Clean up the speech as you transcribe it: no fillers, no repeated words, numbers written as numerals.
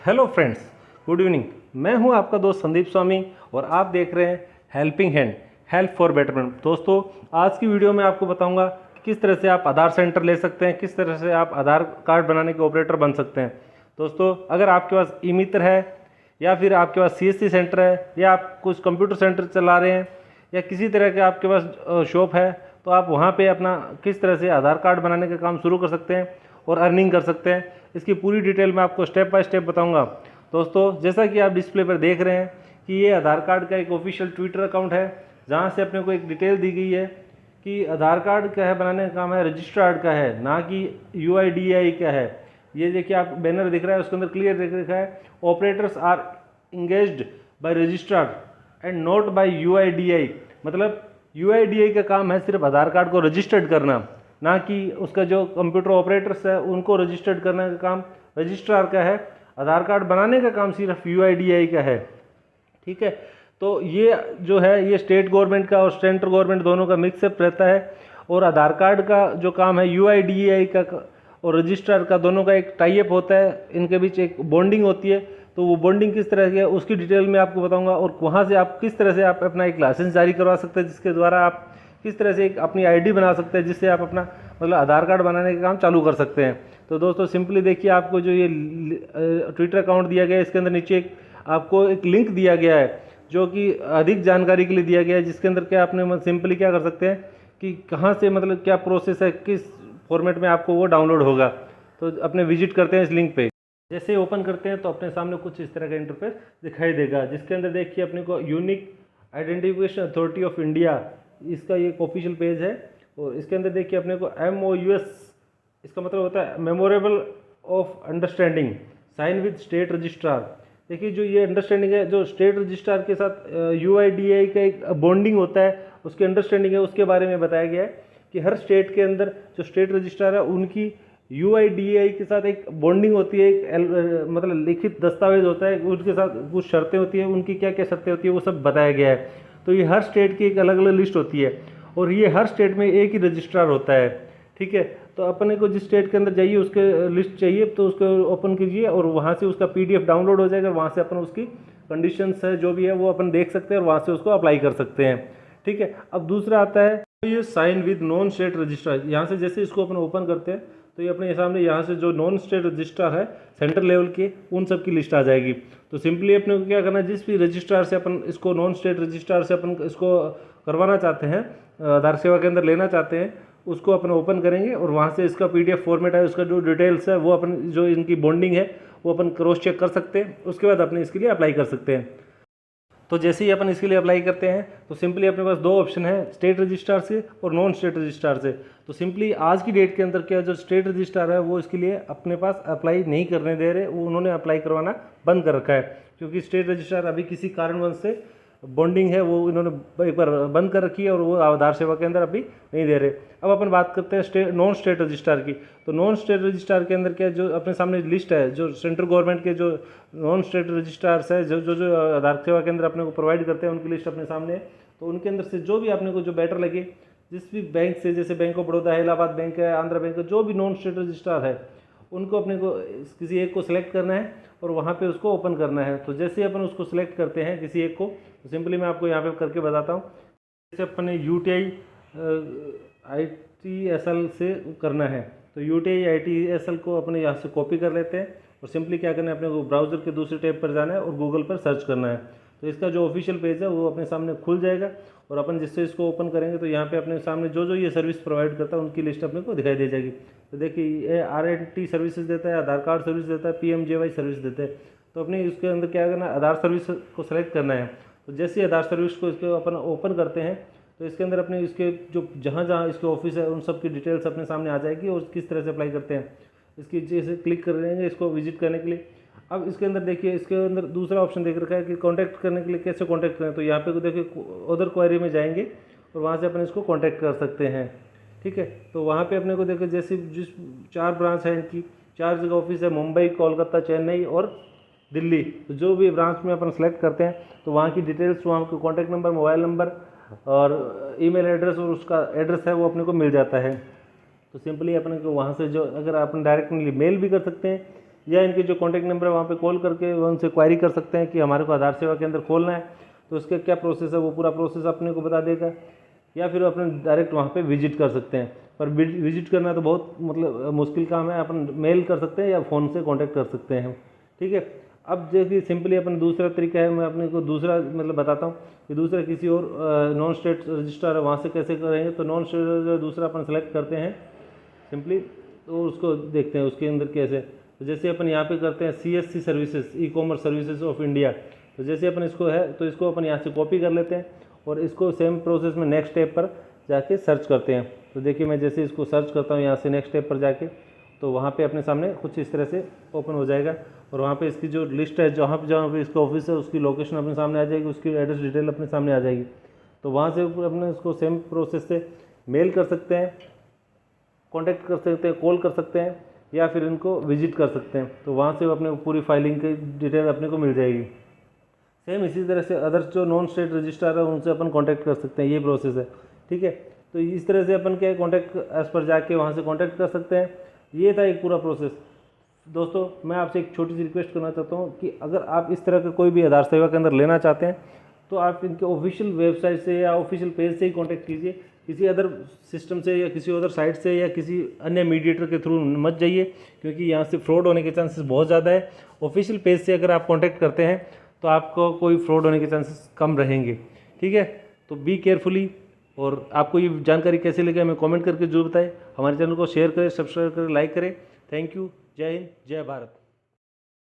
Hello friends, good evening. मैं हूं आपका दोस्त संदीप स्वामी और आप देख रहे हैं helping hand, help for betterment. दोस्तों, आज की वीडियो में आपको बताऊंगा कि किस तरह से आप आधार सेंटर ले सकते हैं, किस तरह से आप आधार कार्ड बनाने के ऑपरेटर बन सकते हैं। दोस्तों, अगर आपके पास ई मित्र है या फिर आपके पास CSC सेंटर है या आप कुछ कंप्यूटर सेंटर चला रहे हैं या किसी तरह के आपके पास शॉप है, तो आप वहाँ पे अपना किस तरह से आधार कार्ड बनाने का काम शुरू कर सकते हैं और अर्निंग कर सकते हैं, इसकी पूरी डिटेल मैं आपको स्टेप बाय स्टेप बताऊंगा। दोस्तों, जैसा कि आप डिस्प्ले पर देख रहे हैं कि ये आधार कार्ड का एक ऑफिशियल ट्विटर अकाउंट है, जहाँ से अपने को एक डिटेल दी गई है कि आधार कार्ड क्या है बनाने का काम है, रजिस्टर्ड का है, ना कि UIDAI का है। ये देखिए, आप बैनर दिख रहा है, उसके अंदर क्लियर दिख रखा है, operators are engaged by registered and not by UIDAI। मतलब UIDAI का काम है सिर्फ आधार कार्ड को रजिस्टर्ड करना, ना कि उसका जो कंप्यूटर ऑपरेटर्स है उनको रजिस्टर्ड करने का काम रजिस्ट्रार का है। आधार कार्ड बनाने का काम सिर्फ UIDAI का है। ठीक है, तो ये जो है ये स्टेट गवर्नमेंट का और सेंट्रल गवर्नमेंट दोनों का मिक्सअप रहता है। और आधार कार्ड का जो काम है UIDAI का और रजिस्ट्रार का दोनों का एक टाई अप होता है, इनके बीच एक बॉन्डिंग होती है। तो वो बॉन्डिंग किस तरह की है उसकी डिटेल में आपको बताऊंगा, और वहाँ से आप किस तरह से आप अपना एक लाइसेंस जारी करवा सकते हैं, जिसके द्वारा आप किस तरह से एक अपनी ID बना सकते हैं, जिससे आप अपना मतलब आधार कार्ड बनाने का काम चालू कर सकते हैं। तो दोस्तों, सिंपली देखिए, आपको जो ये ट्विटर अकाउंट दिया गया है, इसके अंदर नीचे आपको एक लिंक दिया गया है जो कि अधिक जानकारी के लिए दिया गया है, जिसके अंदर क्या आपने सिंपली क्या कर सकते हैं कि कहाँ से मतलब क्या प्रोसेस है, किस फॉर्मेट में आपको वो डाउनलोड होगा। तो अपने विजिट करते हैं इस लिंक पे। जैसे ओपन करते हैं तो अपने सामने कुछ इस तरह का इंटरफेस दिखाई देगा, जिसके अंदर देखिए अपने को unique identification authority of India, इसका ये एक ऑफिशियल पेज है। और इसके अंदर देखिए अपने को MOUS, इसका मतलब होता है memorable of understanding sign with state registrar. देखिए, जो ये अंडरस्टैंडिंग है, जो स्टेट रजिस्ट्रार के साथ UIDAI का एक बॉन्डिंग होता है, उसकी अंडरस्टैंडिंग है, उसके बारे में बताया गया है कि हर स्टेट के अंदर जो स्टेट रजिस्ट्रार है उनकी UIDAI के साथ एक बॉन्डिंग होती है, एक मतलब लिखित दस्तावेज होता है, उनके साथ कुछ शर्तें होती है, उनकी क्या क्या शर्तें होती है वो सब बताया गया है। तो ये हर स्टेट की एक अलग अलग लिस्ट होती है और ये हर स्टेट में एक ही रजिस्ट्रार होता है। ठीक है, तो अपने को जिस स्टेट के अंदर जाइए उसके लिस्ट चाहिए तो उसको ओपन कीजिए और वहाँ से उसका PDF डाउनलोड हो जाएगा। वहाँ से अपन उसकी कंडीशंस है जो भी है वो अपन देख सकते हैं और वहाँ से उसको अप्लाई कर सकते हैं। ठीक है, अब दूसरा आता है ये sign with non state registrar. यहाँ से जैसे इसको अपन ओपन करते हैं तो ये अपने सामने यहाँ से जो नॉन स्टेट रजिस्ट्रार है सेंटर लेवल के, उन सब की लिस्ट आ जाएगी। तो सिंपली अपने को क्या करना है, जिस भी रजिस्ट्रार से अपन इसको नॉन स्टेट रजिस्ट्रार से अपन इसको करवाना चाहते हैं, आधार सेवा के अंदर लेना चाहते हैं, उसको अपन ओपन करेंगे और वहाँ से इसका PDF फॉर्मेट है, उसका जो डिटेल्स है वो अपन जो इनकी बॉन्डिंग है वो अपन क्रॉस चेक कर सकते हैं। उसके बाद अपने इसके लिए अप्लाई कर सकते हैं। तो जैसे ही अपन इसके लिए अप्लाई करते हैं तो सिंपली अपने पास दो ऑप्शन है, स्टेट रजिस्ट्रार से और नॉन स्टेट रजिस्ट्रार से। तो सिंपली आज की डेट के अंदर क्या जो स्टेट रजिस्ट्रार है वो इसके लिए अपने पास अप्लाई नहीं करने दे रहे, वो उन्होंने अप्लाई करवाना बंद कर रखा है, क्योंकि स्टेट रजिस्ट्रार अभी किसी कारणवश से बॉन्डिंग है वो इन्होंने एक बार बंद कर रखी है और वो आधार सेवा के अंदर अभी नहीं दे रहे। अब अपन बात करते हैं नॉन स्टेट रजिस्ट्रार की। तो नॉन स्टेट रजिस्ट्रार के अंदर क्या जो अपने सामने लिस्ट है, जो सेंट्रल गवर्नमेंट के जो नॉन स्टेट रजिस्ट्रार्स है जो जो जो आधार सेवा के अंदर अपने को प्रोवाइड करते हैं, उनकी लिस्ट अपने सामने है। तो उनके अंदर से जो भी अपने को जो बेटर लगे, जिस भी बैंक से, जैसे बैंक ऑफ बड़ौदा है, इलाहाबाद बैंक है, आंध्रा बैंक है, जो भी नॉन स्टेट रजिस्ट्रार है, उनको अपने को किसी एक को सिलेक्ट करना है और वहाँ पे उसको ओपन करना है। तो जैसे अपन उसको सिलेक्ट करते हैं किसी एक को, तो सिंपली मैं आपको यहाँ पे करके बताता हूँ। जैसे अपन ने UTI ITSL से करना है, तो UTI ITSL को अपने यहाँ से कॉपी कर लेते हैं और सिंपली क्या करना है, अपने को ब्राउज़र के दूसरे टैब पर जाना है और गूगल पर सर्च करना है। तो इसका जो ऑफिशियल पेज है वो अपने सामने खुल जाएगा और अपन जिससे इसको ओपन करेंगे तो यहाँ पे अपने सामने जो जो ये सर्विस प्रोवाइड करता है उनकी लिस्ट अपने को दिखाई दे जाएगी। तो देखिए, ये RNT सर्विसेज देता है, आधार कार्ड सर्विस देता है, PMJY सर्विस देता है। तो अपने इसके अंदर क्या करना है, आधार सर्विस को सेलेक्ट करना है। तो जैसे आधार सर्विस को इसको अपन ओपन करते हैं तो इसके अंदर अपने इसके जो जहाँ जहाँ इसके ऑफिस है उन सब की डिटेल्स अपने सामने आ जाएगी और किस तरह से अप्लाई करते हैं इसकी जैसे क्लिक कर लेंगे इसको विजिट करने के लिए। अब इसके अंदर देखिए, इसके अंदर दूसरा ऑप्शन देख रखा है कि कांटेक्ट करने के लिए कैसे कांटेक्ट करें। तो यहाँ पे देखिए अदर क्वेरी में जाएंगे और वहाँ से अपन इसको कांटेक्ट कर सकते हैं। ठीक है, तो वहाँ पे अपने को देखिए जैसे जिस 4 ब्रांच है इनकी, 4 जगह ऑफिस है, मुंबई, कोलकाता, चेन्नई और दिल्ली। तो जो भी ब्रांच में अपन सेलेक्ट करते हैं तो वहाँ की डिटेल्स, वहाँ के कॉन्टैक्ट नंबर, मोबाइल नंबर और ईमेल एड्रेस और उसका एड्रेस है वो अपने को मिल जाता है। तो सिंपली अपने को वहाँ से जो अगर अपन डायरेक्टली मेल भी कर सकते हैं या इनके जो कॉन्टैक्ट नंबर है वहाँ पे कॉल करके उनसे क्वायरी कर सकते हैं कि हमारे को आधार सेवा केंद्र खोलना है, तो उसका क्या प्रोसेस है, वो पूरा प्रोसेस अपने को बता देगा। या फिर अपने डायरेक्ट वहाँ पे विजिट कर सकते हैं, पर विजिट करना तो बहुत मतलब मुश्किल काम है, अपन मेल कर सकते हैं या फ़ोन से कांटेक्ट कर सकते हैं, ठीक है। अब देखिए सिंपली अपन दूसरा तरीका है, मैं अपने को दूसरा मतलब बताता हूँ कि दूसरा किसी और नॉन स्टेट रजिस्ट्रार है वहाँ से कैसे करेंगे। तो नॉन स्टेट दूसरा अपन सेलेक्ट करते हैं सिंपली, तो उसको देखते हैं उसके अंदर कैसे। तो जैसे अपन यहाँ पे करते हैं CSC services, e commerce services of India, तो जैसे अपन इसको है तो इसको अपन यहाँ से कॉपी कर लेते हैं और इसको सेम प्रोसेस में नेक्स्ट स्टेप पर जाके सर्च करते हैं। तो देखिए मैं जैसे इसको सर्च करता हूँ यहाँ से नेक्स्ट स्टेप पर जाके, तो वहाँ पे अपने सामने कुछ इस तरह से ओपन हो जाएगा और वहाँ पे इसकी जो लिस्ट है जहाँ पे इसका ऑफिस है उसकी लोकेशन अपने सामने आ जाएगी, उसकी एड्रेस डिटेल अपने सामने आ जाएगी। तो वहाँ से अपने इसको सेम प्रोसेस से मेल कर सकते हैं, कॉन्टैक्ट कर सकते हैं, कॉल कर सकते हैं या फिर इनको विजिट कर सकते हैं। तो वहाँ से अपने को पूरी फाइलिंग की डिटेल अपने को मिल जाएगी। सेम इसी तरह से अदर जो नॉन स्टेट रजिस्ट्रार है उनसे अपन कांटेक्ट कर सकते हैं, ये प्रोसेस है, ठीक है। तो इस तरह से अपन क्या है कॉन्टैक्ट एज पर जाके वहाँ से कांटेक्ट कर सकते हैं। ये था एक पूरा प्रोसेस। दोस्तों मैं आपसे एक छोटी सी रिक्वेस्ट करना चाहता हूँ कि अगर आप इस तरह का कोई भी आधार सेवा के अंदर लेना चाहते हैं तो आप इनके ऑफिशियल वेबसाइट से या ऑफिशियल पेज से ही कांटेक्ट कीजिए, किसी अदर सिस्टम से या किसी अदर साइट से या किसी अन्य मीडिएटर के थ्रू मत जाइए, क्योंकि यहाँ से फ्रॉड होने के चांसेस बहुत ज़्यादा है। ऑफिशियल पेज से अगर आप कांटेक्ट करते हैं तो आपको कोई फ्रॉड होने के चांसेस कम रहेंगे, ठीक है। तो बी केयरफुली। और आपको ये जानकारी कैसे लगी हमें कमेंट करके जरूर बताएं। हमारे चैनल को शेयर करें, सब्सक्राइब करें, लाइक करें। Thank you. जय हिंद, जय भारत।